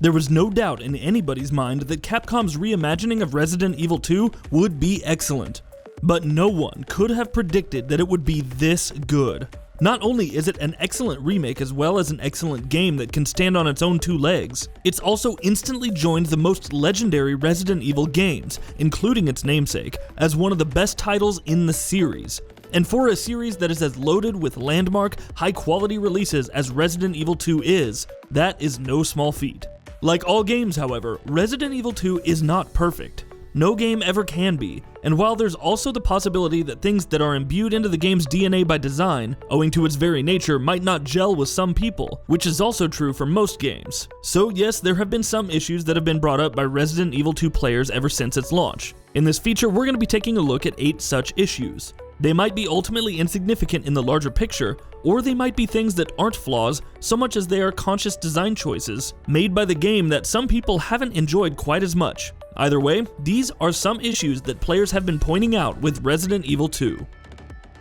There was no doubt in anybody's mind that Capcom's reimagining of Resident Evil 2 would be excellent. But no one could have predicted that it would be this good. Not only is it an excellent remake as well as an excellent game that can stand on its own two legs, it's also instantly joined the most legendary Resident Evil games, including its namesake, as one of the best titles in the series. And for a series that is as loaded with landmark, high-quality releases as Resident Evil 2 is, that is no small feat. Like all games, however, Resident Evil 2 is not perfect. No game ever can be, and while there's also the possibility that things that are imbued into the game's DNA by design, owing to its very nature, might not gel with some people, which is also true for most games. So yes, there have been some issues that have been brought up by Resident Evil 2 players ever since its launch. In this feature, we're going to be taking a look at 8 such issues. They might be ultimately insignificant in the larger picture, or they might be things that aren't flaws so much as they are conscious design choices made by the game that some people haven't enjoyed quite as much. Either way, these are some issues that players have been pointing out with Resident Evil 2.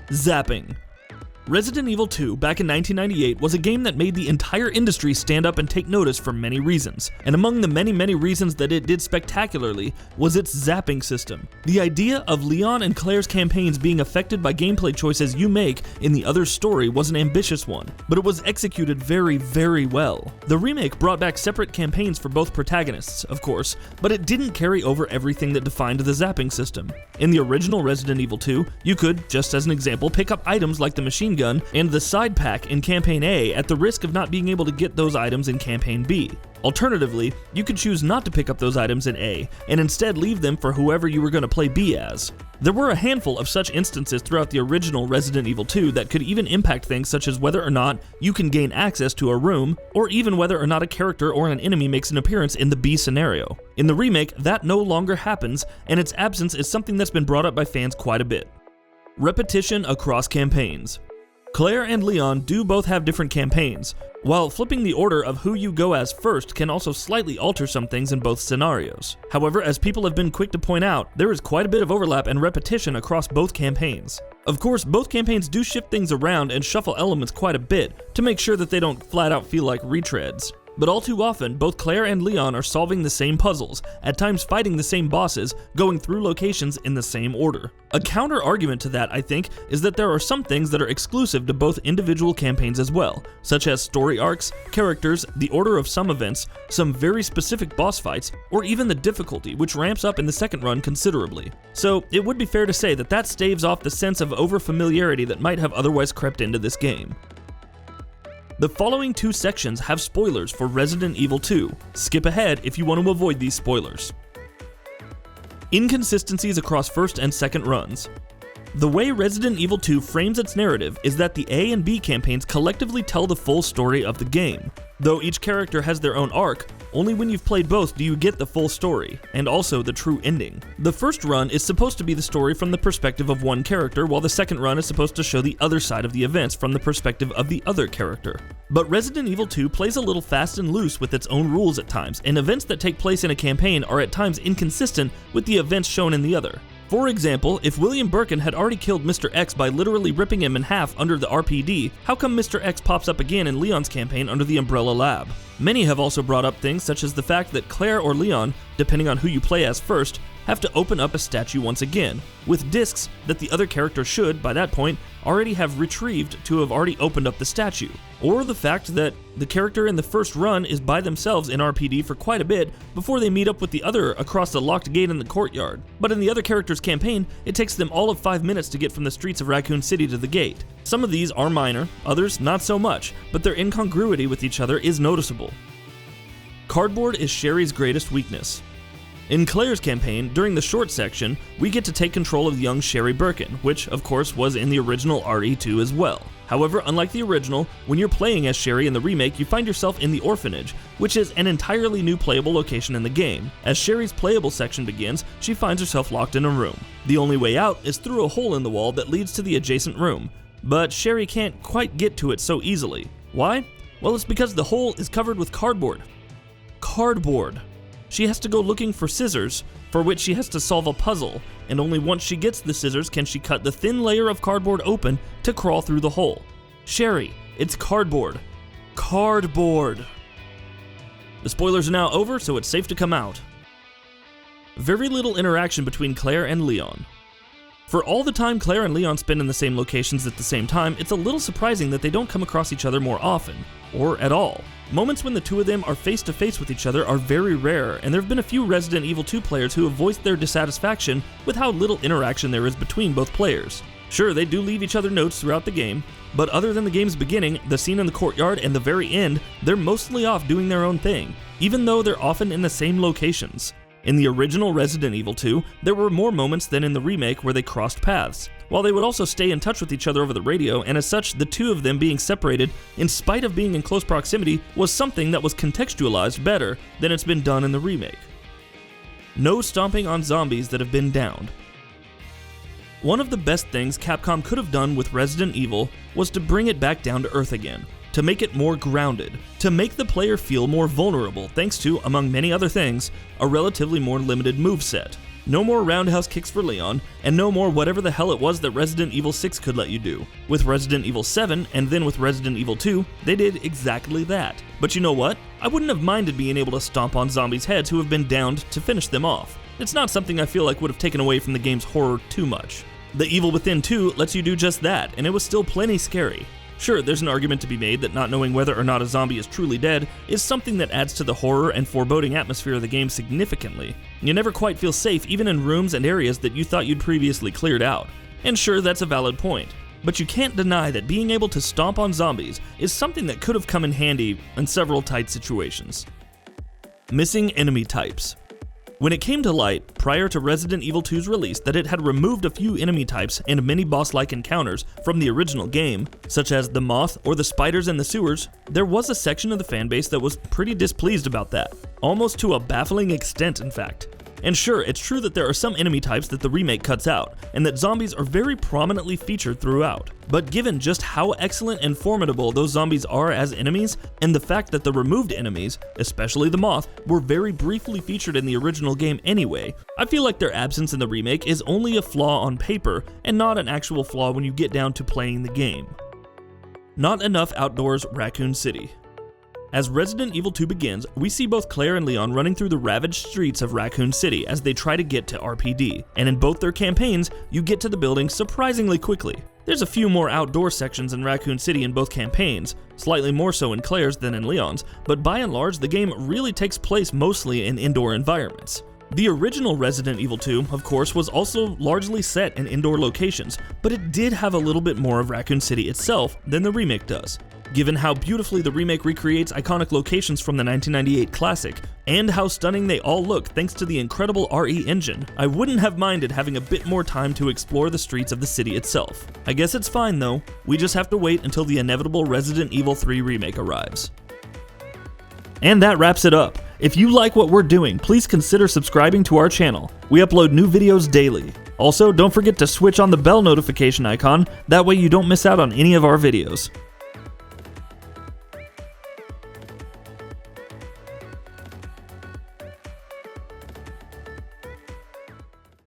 Zapping. Resident Evil 2 back in 1998 was a game that made the entire industry stand up and take notice for many reasons, and among the many reasons that it did spectacularly was its zapping system. The idea of Leon and Claire's campaigns being affected by gameplay choices you make in the other's story was an ambitious one, but it was executed very well. The remake brought back separate campaigns for both protagonists, of course, but it didn't carry over everything that defined the zapping system. In the original Resident Evil 2, you could, just as an example, pick up items like the machine gun and the side pack in Campaign A at the risk of not being able to get those items in Campaign B. Alternatively, you could choose not to pick up those items in A and instead leave them for whoever you were going to play B as. There were a handful of such instances throughout the original Resident Evil 2 that could even impact things such as whether or not you can gain access to a room, or even whether or not a character or an enemy makes an appearance in the B scenario. In the remake, that no longer happens, and its absence is something that's been brought up by fans quite a bit. Repetition across campaigns. Claire and Leon do both have different campaigns, while flipping the order of who you go as first can also slightly alter some things in both scenarios. However, as people have been quick to point out, there is quite a bit of overlap and repetition across both campaigns. Of course, both campaigns do shift things around and shuffle elements quite a bit to make sure that they don't flat out feel like retreads. But all too often, both Claire and Leon are solving the same puzzles, at times fighting the same bosses, going through locations in the same order. A counter argument to that, I think, is that there are some things that are exclusive to both individual campaigns as well, such as story arcs, characters, the order of some events, some very specific boss fights, or even the difficulty, which ramps up in the second run considerably. So it would be fair to say that that staves off the sense of overfamiliarity that might have otherwise crept into this game. The following 2 sections have spoilers for Resident Evil 2. Skip ahead if you want to avoid these spoilers. Inconsistencies across first and second runs. The way Resident Evil 2 frames its narrative is that the A and B campaigns collectively tell the full story of the game. Though each character has their own arc, only when you've played both do you get the full story, and also the true ending. The first run is supposed to be the story from the perspective of one character, while the second run is supposed to show the other side of the events from the perspective of the other character. But Resident Evil 2 plays a little fast and loose with its own rules at times, and events that take place in a campaign are at times inconsistent with the events shown in the other. For example, if William Birkin had already killed Mr. X by literally ripping him in half under the RPD, how come Mr. X pops up again in Leon's campaign under the Umbrella Lab? Many have also brought up things such as the fact that Claire or Leon, depending on who you play as first, have to open up a statue once again, with discs that the other character should, by that point, already have retrieved to have already opened up the statue. Or the fact that the character in the first run is by themselves in RPD for quite a bit before they meet up with the other across the locked gate in the courtyard. But in the other character's campaign, it takes them all of 5 minutes to get from the streets of Raccoon City to the gate. Some of these are minor, others not so much, but their incongruity with each other is noticeable. Cardboard is Sherry's greatest weakness. In Claire's campaign, during the short section, we get to take control of young Sherry Birkin, which of course was in the original RE2 as well. However, unlike the original, when you're playing as Sherry in the remake, you find yourself in the orphanage, which is an entirely new playable location in the game. As Sherry's playable section begins, she finds herself locked in a room. The only way out is through a hole in the wall that leads to the adjacent room, but Sherry can't quite get to it so easily. Why? Well, it's because the hole is covered with cardboard. Cardboard. She has to go looking for scissors, for which she has to solve a puzzle, and only once she gets the scissors can she cut the thin layer of cardboard open to crawl through the hole. Sherry, it's cardboard. Cardboard. The spoilers are now over, so it's safe to come out. Very little interaction between Claire and Leon. For all the time Claire and Leon spend in the same locations at the same time, it's a little surprising that they don't come across each other more often, or at all. Moments when the two of them are face to face with each other are very rare, and there have been a few Resident Evil 2 players who have voiced their dissatisfaction with how little interaction there is between both players. Sure, they do leave each other notes throughout the game, but other than the game's beginning, the scene in the courtyard, and the very end, they're mostly off doing their own thing, even though they're often in the same locations. In the original Resident Evil 2, there were more moments than in the remake where they crossed paths, while they would also stay in touch with each other over the radio, and as such, the two of them being separated, in spite of being in close proximity, was something that was contextualized better than it's been done in the remake. No stomping on zombies that have been downed. One of the best things Capcom could have done with Resident Evil was to bring it back down to earth again, to make it more grounded, to make the player feel more vulnerable thanks to, among many other things, a relatively more limited moveset. No more roundhouse kicks for Leon, and no more whatever the hell it was that Resident Evil 6 could let you do. With Resident Evil 7, and then with Resident Evil 2, they did exactly that. But you know what? I wouldn't have minded being able to stomp on zombies' heads who have been downed to finish them off. It's not something I feel like would have taken away from the game's horror too much. The Evil Within 2 lets you do just that, and it was still plenty scary. Sure, there's an argument to be made that not knowing whether or not a zombie is truly dead is something that adds to the horror and foreboding atmosphere of the game significantly. You never quite feel safe even in rooms and areas that you thought you'd previously cleared out. And sure, that's a valid point. But you can't deny that being able to stomp on zombies is something that could have come in handy in several tight situations. Missing enemy types. When it came to light, prior to Resident Evil 2's release, that it had removed a few enemy types and many boss-like encounters from the original game, such as the moth or the spiders in the sewers, there was a section of the fanbase that was pretty displeased about that. Almost to a baffling extent, in fact. And sure, it's true that there are some enemy types that the remake cuts out, and that zombies are very prominently featured throughout. But given just how excellent and formidable those zombies are as enemies, and the fact that the removed enemies, especially the moth, were very briefly featured in the original game anyway, I feel like their absence in the remake is only a flaw on paper, and not an actual flaw when you get down to playing the game. Not enough outdoors Raccoon City. As Resident Evil 2 begins, we see both Claire and Leon running through the ravaged streets of Raccoon City as they try to get to RPD, and in both their campaigns, you get to the building surprisingly quickly. There's a few more outdoor sections in Raccoon City in both campaigns, slightly more so in Claire's than in Leon's, but by and large the game really takes place mostly in indoor environments. The original Resident Evil 2, of course, was also largely set in indoor locations, but it did have a little bit more of Raccoon City itself than the remake does. Given how beautifully the remake recreates iconic locations from the 1998 classic, and how stunning they all look thanks to the incredible RE engine, I wouldn't have minded having a bit more time to explore the streets of the city itself. I guess it's fine though, we just have to wait until the inevitable Resident Evil 3 remake arrives. And that wraps it up. If you like what we're doing, please consider subscribing to our channel. We upload new videos daily. Also, don't forget to switch on the bell notification icon, that way you don't miss out on any of our videos.